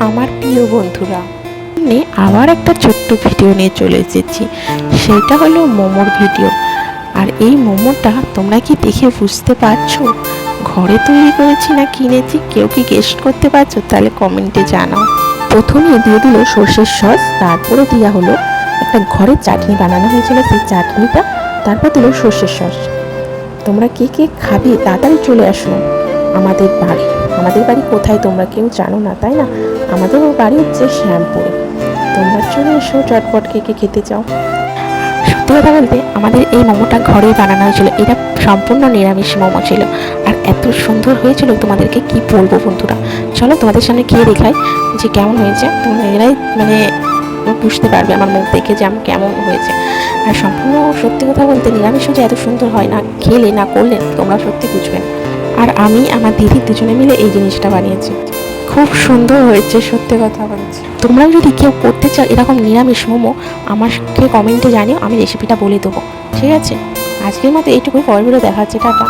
আমার প্রিয় বন্ধুরা, আবার একটা ছোট্ট ভিডিও নিয়ে চলে এসেছি। সেটা হলো মোমোর ভিডিও। আর এই মোমোটা তোমরা কি দেখে বুঝতে পারছো ঘরে তৈরি করেছি না কিনেছি? কেউ কি গেস্ট করতে পারছো? তাহলে কমেন্টে জানাও। প্রথমে দিয়ে দিল সর্ষের সস, তারপরে দেওয়া হলো একটা ঘরের চাটনি বানানো হয়েছিল, সেই চাটনিটা, তারপর দিল সর্ষের সস। তোমরা কে কে খাবে তাড়াতাড়ি চলে আসো আমাদের বাড়ি। আমাদের বাড়ি কোথায় তোমরা কেউ জানো না, তাই না? আমাদের বাড়ি হচ্ছে শ্যামপুরে। তোমরা চলে এসো চটপট কে কে খেতে চাও। সত্যি কথা বলতে আমাদের এই মোমোটা ঘরেই বানানো হয়েছিল। এটা সম্পূর্ণ নিরামিষ মোমো ছিল, আর এত সুন্দর হয়েছিল তোমাদেরকে কি বলবো বন্ধুরা। চলো তোমাদের সামনে খেয়ে দেখাই যে কেমন হয়েছে। তোমরা এরাই বুঝতে পারবে আমার মুখ দেখে যে আমি কেমন হয়েছে। আর সম্পূর্ণ সত্যি কথা বলতে নিরামিষও যে এত সুন্দর হয় না, খেলে না করলে তোমরা সত্যি বুঝবেন। আর আমি আমার দিদি দুজনে মিলে এই জিনিসটা বানিয়েছি, খুব সুন্দর হয়েছে সত্যি কথা বলছি। তোমরা যদি কেউ করতে চাও এরকম নিরামিষ মোমো, আমাকে কমেন্টে জানিও, আমি রেসিপিটা বলে দেবো, ঠিক আছে? আজকের মতো এইটুকুই, পরের ভিডিও দেখা হচ্ছে, টাটা।